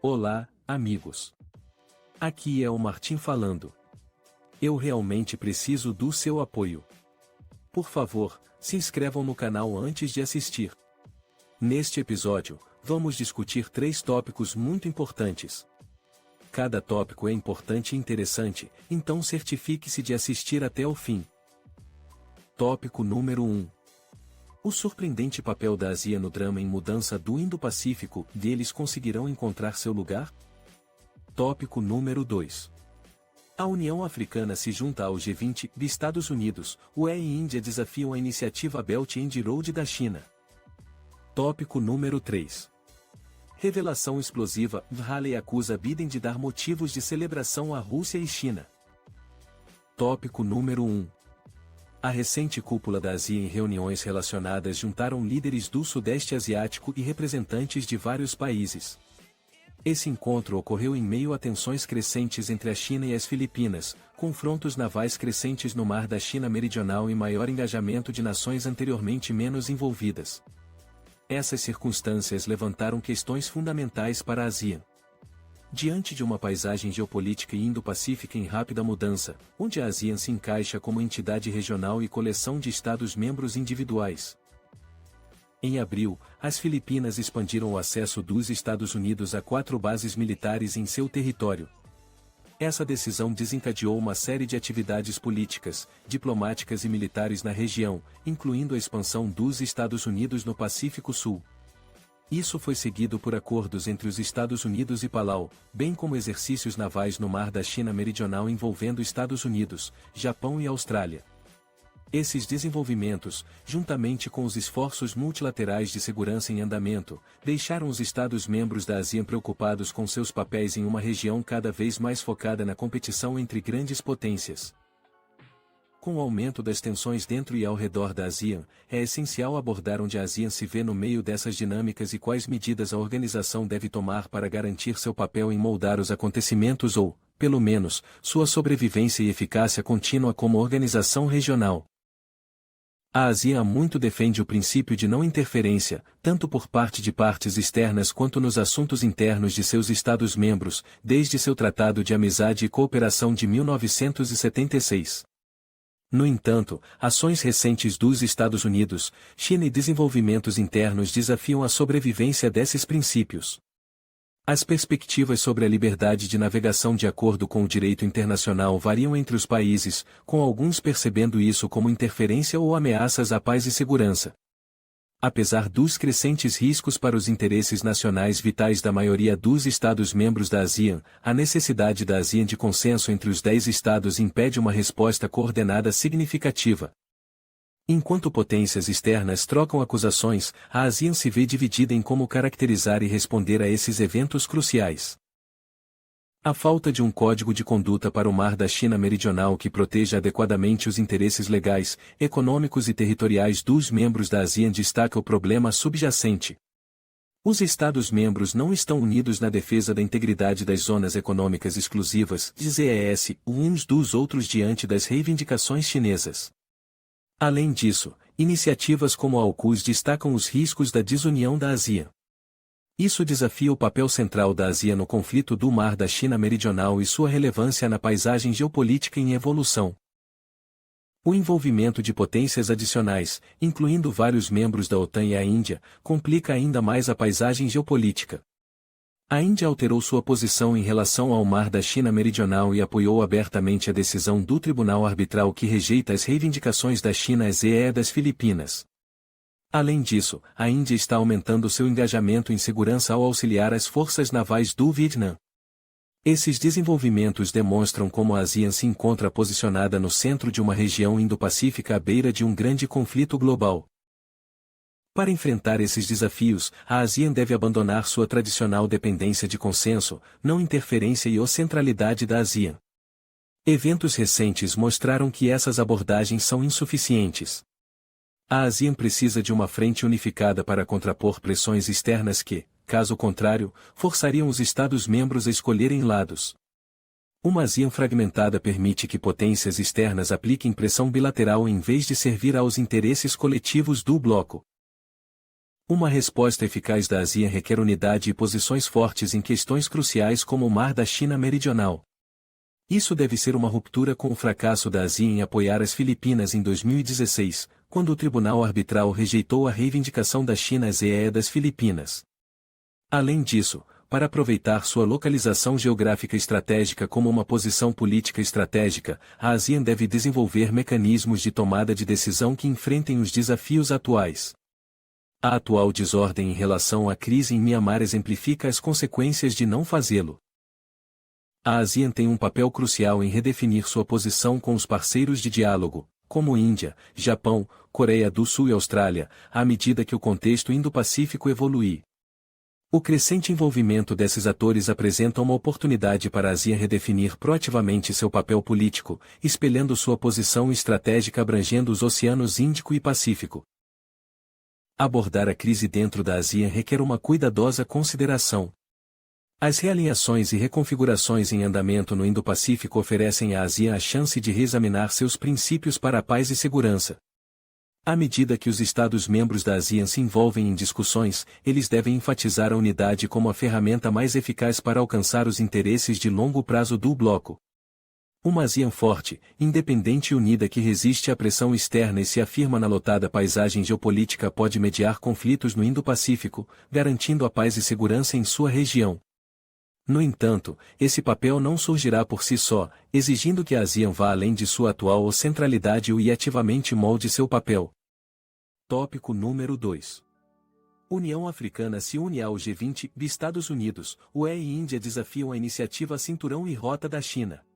Olá, amigos. Aqui é o Martim falando. Eu realmente preciso do seu apoio. Por favor, se inscrevam no canal antes de assistir. Neste episódio, vamos discutir 3 tópicos muito importantes. Cada tópico é importante e interessante, então certifique-se de assistir até o fim. Tópico número 1. O surpreendente papel da Ásia no drama em mudança do Indo-Pacífico, eles conseguirão encontrar seu lugar? Tópico número 2. A União Africana se junta ao G20, Estados Unidos, UE e Índia desafiam a iniciativa Belt and Road da China. Tópico número 3. Revelação explosiva, Halley acusa Biden de dar motivos de celebração à Rússia e China. Tópico número 1. A recente cúpula da Ásia em reuniões relacionadas juntaram líderes do Sudeste Asiático e representantes de vários países. Esse encontro ocorreu em meio a tensões crescentes entre a China e as Filipinas, confrontos navais crescentes no Mar da China Meridional e maior engajamento de nações anteriormente menos envolvidas. Essas circunstâncias levantaram questões fundamentais para a ASEAN. Diante de uma paisagem geopolítica e Indo-Pacífica em rápida mudança, onde a ASEAN se encaixa como entidade regional e coleção de Estados-membros individuais. Em abril, as Filipinas expandiram o acesso dos Estados Unidos a 4 bases militares em seu território. Essa decisão desencadeou uma série de atividades políticas, diplomáticas e militares na região, incluindo a expansão dos Estados Unidos no Pacífico Sul. Isso foi seguido por acordos entre os Estados Unidos e Palau, bem como exercícios navais no Mar da China Meridional envolvendo Estados Unidos, Japão e Austrália. Esses desenvolvimentos, juntamente com os esforços multilaterais de segurança em andamento, deixaram os Estados-membros da ASEAN preocupados com seus papéis em uma região cada vez mais focada na competição entre grandes potências. Com o aumento das tensões dentro e ao redor da ASEAN, é essencial abordar onde a ASEAN se vê no meio dessas dinâmicas e quais medidas a organização deve tomar para garantir seu papel em moldar os acontecimentos ou, pelo menos, sua sobrevivência e eficácia contínua como organização regional. A ASEAN há muito defende o princípio de não interferência, tanto por parte de partes externas quanto nos assuntos internos de seus Estados-membros, desde seu Tratado de Amizade e Cooperação de 1976. No entanto, ações recentes dos Estados Unidos, China e desenvolvimentos internos desafiam a sobrevivência desses princípios. As perspectivas sobre a liberdade de navegação de acordo com o direito internacional variam entre os países, com alguns percebendo isso como interferência ou ameaças à paz e segurança. Apesar dos crescentes riscos para os interesses nacionais vitais da maioria dos Estados-membros da ASEAN, a necessidade da ASEAN de consenso entre os 10 Estados impede uma resposta coordenada significativa. Enquanto potências externas trocam acusações, a ASEAN se vê dividida em como caracterizar e responder a esses eventos cruciais. A falta de um código de conduta para o Mar da China Meridional que proteja adequadamente os interesses legais, econômicos e territoriais dos membros da ASEAN destaca o problema subjacente. Os Estados-membros não estão unidos na defesa da integridade das zonas econômicas exclusivas, ZES, uns dos outros diante das reivindicações chinesas. Além disso, iniciativas como a AUKUS destacam os riscos da desunião da ASEAN. Isso desafia o papel central da ASEAN no conflito do Mar da China Meridional e sua relevância na paisagem geopolítica em evolução. O envolvimento de potências adicionais, incluindo vários membros da OTAN e a Índia, complica ainda mais a paisagem geopolítica. A Índia alterou sua posição em relação ao Mar da China Meridional e apoiou abertamente a decisão do Tribunal Arbitral que rejeita as reivindicações da China e das Filipinas. Além disso, a Índia está aumentando seu engajamento em segurança ao auxiliar as forças navais do Vietnã. Esses desenvolvimentos demonstram como a ASEAN se encontra posicionada no centro de uma região Indo-Pacífica à beira de um grande conflito global. Para enfrentar esses desafios, a ASEAN deve abandonar sua tradicional dependência de consenso, não interferência e centralidade da ASEAN. Eventos recentes mostraram que essas abordagens são insuficientes. A ASEAN precisa de uma frente unificada para contrapor pressões externas que, caso contrário, forçariam os Estados-membros a escolherem lados. Uma ASEAN fragmentada permite que potências externas apliquem pressão bilateral em vez de servir aos interesses coletivos do bloco. Uma resposta eficaz da ASEAN requer unidade e posições fortes em questões cruciais como o Mar da China Meridional. Isso deve ser uma ruptura com o fracasso da ASEAN em apoiar as Filipinas em 2016, quando o Tribunal Arbitral rejeitou a reivindicação da China ZEE das Filipinas. Além disso, para aproveitar sua localização geográfica estratégica como uma posição política estratégica, a ASEAN deve desenvolver mecanismos de tomada de decisão que enfrentem os desafios atuais. A atual desordem em relação à crise em Mianmar exemplifica as consequências de não fazê-lo. A ASEAN tem um papel crucial em redefinir sua posição com os parceiros de diálogo, como Índia, Japão, Coreia do Sul e Austrália, à medida que o contexto Indo-Pacífico evoluir. O crescente envolvimento desses atores apresenta uma oportunidade para a ASEAN redefinir proativamente seu papel político, espelhando sua posição estratégica abrangendo os oceanos Índico e Pacífico. Abordar a crise dentro da ASEAN requer uma cuidadosa consideração. As realinhações e reconfigurações em andamento no Indo-Pacífico oferecem à ASEAN a chance de reexaminar seus princípios para a paz e segurança. À medida que os Estados-membros da ASEAN se envolvem em discussões, eles devem enfatizar a unidade como a ferramenta mais eficaz para alcançar os interesses de longo prazo do bloco. Uma ASEAN forte, independente e unida que resiste à pressão externa e se afirma na lotada paisagem geopolítica pode mediar conflitos no Indo-Pacífico, garantindo a paz e segurança em sua região. No entanto, esse papel não surgirá por si só, exigindo que a ASEAN vá além de sua atual centralidade e ativamente molde seu papel. Tópico número 2. União Africana se une ao G20, Estados Unidos, UE e Índia desafiam a iniciativa Cinturão e Rota da China.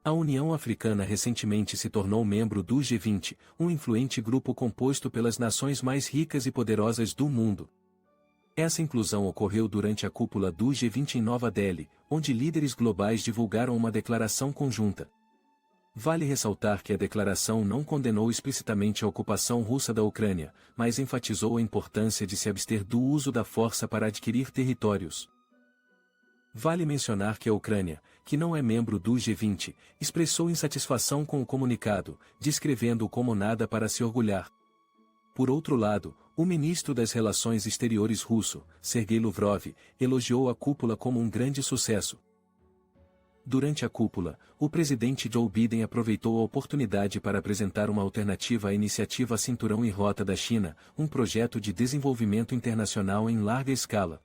A União Africana recentemente se tornou membro do G20, um influente grupo composto pelas nações mais ricas e poderosas do mundo. Essa inclusão ocorreu durante a cúpula do G20 em Nova Delhi, onde líderes globais divulgaram uma declaração conjunta. Vale ressaltar que a declaração não condenou explicitamente a ocupação russa da Ucrânia, mas enfatizou a importância de se abster do uso da força para adquirir territórios. Vale mencionar que a Ucrânia, que não é membro do G20, expressou insatisfação com o comunicado, descrevendo-o como nada para se orgulhar. Por outro lado, o ministro das Relações Exteriores russo, Sergei Lavrov, elogiou a cúpula como um grande sucesso. Durante a cúpula, o presidente Joe Biden aproveitou a oportunidade para apresentar uma alternativa à iniciativa Cinturão e Rota da China, um projeto de desenvolvimento internacional em larga escala.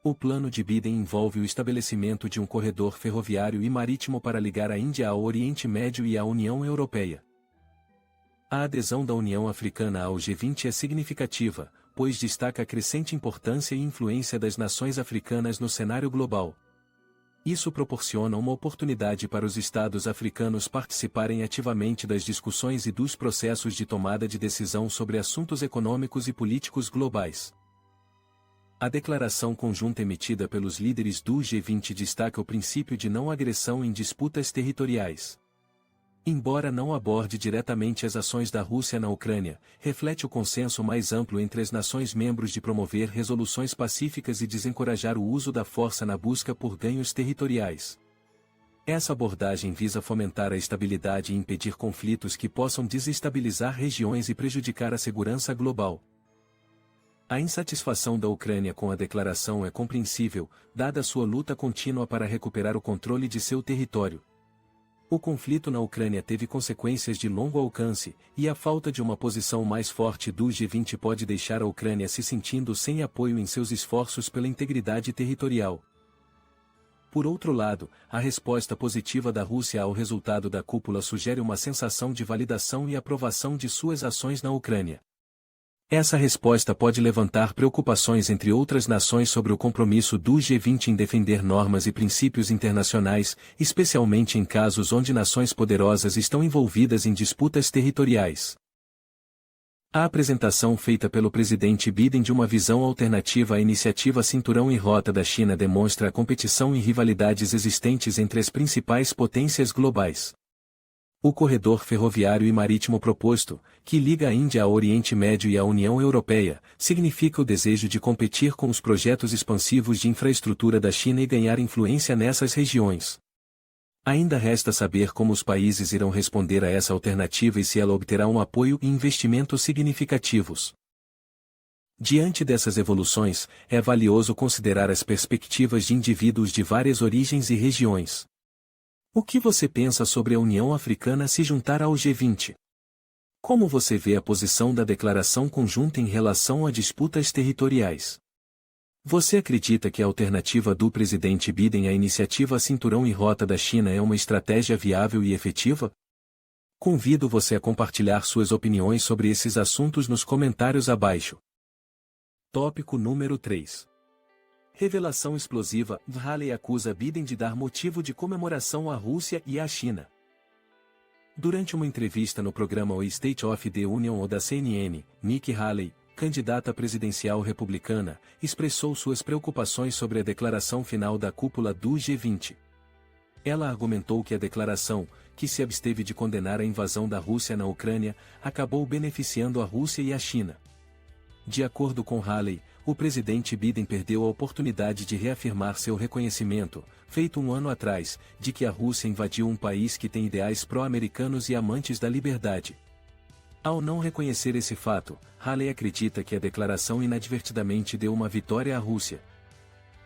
O plano de Biden envolve o estabelecimento de um corredor ferroviário e marítimo para ligar a Índia ao Oriente Médio e à União Europeia. A adesão da União Africana ao G20 é significativa, pois destaca a crescente importância e influência das nações africanas no cenário global. Isso proporciona uma oportunidade para os Estados africanos participarem ativamente das discussões e dos processos de tomada de decisão sobre assuntos econômicos e políticos globais. A declaração conjunta emitida pelos líderes do G20 destaca o princípio de não agressão em disputas territoriais. Embora não aborde diretamente as ações da Rússia na Ucrânia, reflete o consenso mais amplo entre as nações membros de promover resoluções pacíficas e desencorajar o uso da força na busca por ganhos territoriais. Essa abordagem visa fomentar a estabilidade e impedir conflitos que possam desestabilizar regiões e prejudicar a segurança global. A insatisfação da Ucrânia com a declaração é compreensível, dada sua luta contínua para recuperar o controle de seu território. O conflito na Ucrânia teve consequências de longo alcance, e a falta de uma posição mais forte do G20 pode deixar a Ucrânia se sentindo sem apoio em seus esforços pela integridade territorial. Por outro lado, a resposta positiva da Rússia ao resultado da cúpula sugere uma sensação de validação e aprovação de suas ações na Ucrânia. Essa resposta pode levantar preocupações entre outras nações sobre o compromisso do G20 em defender normas e princípios internacionais, especialmente em casos onde nações poderosas estão envolvidas em disputas territoriais. A apresentação feita pelo presidente Biden de uma visão alternativa à iniciativa Cinturão e Rota da China demonstra a competição e rivalidades existentes entre as principais potências globais. O corredor ferroviário e marítimo proposto, que liga a Índia ao Oriente Médio e à União Europeia, significa o desejo de competir com os projetos expansivos de infraestrutura da China e ganhar influência nessas regiões. Ainda resta saber como os países irão responder a essa alternativa e se ela obterá um apoio e investimentos significativos. Diante dessas evoluções, é valioso considerar as perspectivas de indivíduos de várias origens e regiões. O que você pensa sobre a União Africana se juntar ao G20? Como você vê a posição da declaração conjunta em relação a disputas territoriais? Você acredita que a alternativa do presidente Biden à iniciativa Cinturão e Rota da China é uma estratégia viável e efetiva? Convido você a compartilhar suas opiniões sobre esses assuntos nos comentários abaixo. Tópico número 3. Revelação explosiva: Haley acusa Biden de dar motivo de comemoração à Rússia e à China. Durante uma entrevista no programa O State of the Union da CNN, Nikki Haley, candidata presidencial republicana, expressou suas preocupações sobre a declaração final da cúpula do G20. Ela argumentou que a declaração, que se absteve de condenar a invasão da Rússia na Ucrânia, acabou beneficiando a Rússia e a China. De acordo com Haley, o presidente Biden perdeu a oportunidade de reafirmar seu reconhecimento, feito um ano atrás, de que a Rússia invadiu um país que tem ideais pró-americanos e amantes da liberdade. Ao não reconhecer esse fato, Haley acredita que a declaração inadvertidamente deu uma vitória à Rússia.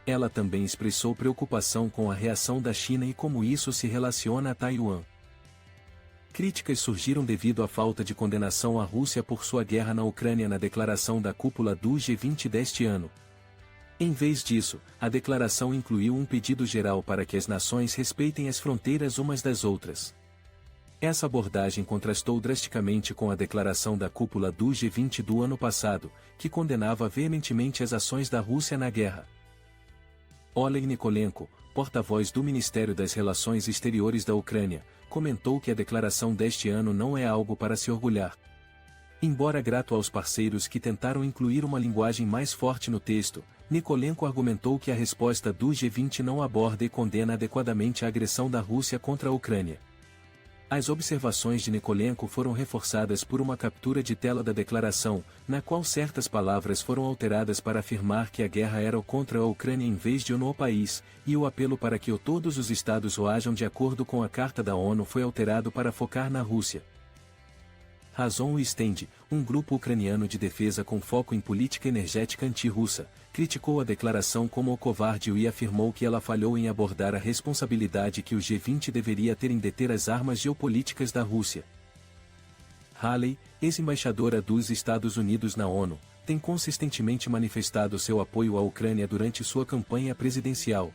Ela também expressou preocupação com a reação da China e como isso se relaciona a Taiwan. Críticas surgiram devido à falta de condenação à Rússia por sua guerra na Ucrânia na declaração da cúpula do G20 deste ano. Em vez disso, a declaração incluiu um pedido geral para que as nações respeitem as fronteiras umas das outras. Essa abordagem contrastou drasticamente com a declaração da cúpula do G20 do ano passado, que condenava veementemente as ações da Rússia na guerra. Oleg Nikolenko, porta-voz do Ministério das Relações Exteriores da Ucrânia, comentou que a declaração deste ano não é algo para se orgulhar. Embora grato aos parceiros que tentaram incluir uma linguagem mais forte no texto, Nikolenko argumentou que a resposta do G20 não aborda e condena adequadamente a agressão da Rússia contra a Ucrânia. As observações de Nikolenko foram reforçadas por uma captura de tela da declaração, na qual certas palavras foram alteradas para afirmar que a guerra era contra a Ucrânia em vez de no país, e o apelo para que todos os estados ajam de acordo com a Carta da ONU foi alterado para focar na Rússia. Razon Stand, um grupo ucraniano de defesa com foco em política energética anti-russa, criticou a declaração como covarde e afirmou que ela falhou em abordar a responsabilidade que o G20 deveria ter em deter as armas geopolíticas da Rússia. Haley, ex-embaixadora dos Estados Unidos na ONU, tem consistentemente manifestado seu apoio à Ucrânia durante sua campanha presidencial.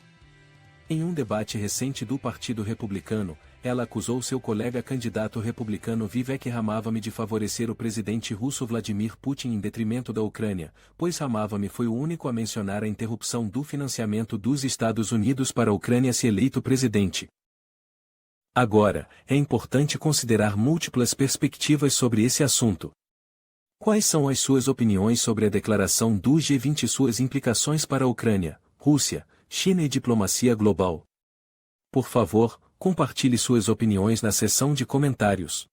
Em um debate recente do Partido Republicano, ela acusou seu colega candidato republicano Vivek Ramaswamy de favorecer o presidente russo Vladimir Putin em detrimento da Ucrânia, pois Ramaswamy foi o único a mencionar a interrupção do financiamento dos Estados Unidos para a Ucrânia se eleito presidente. Agora, é importante considerar múltiplas perspectivas sobre esse assunto. Quais são as suas opiniões sobre a declaração do G20 e suas implicações para a Ucrânia, Rússia, China e diplomacia global? Por favor, compartilhe suas opiniões na seção de comentários.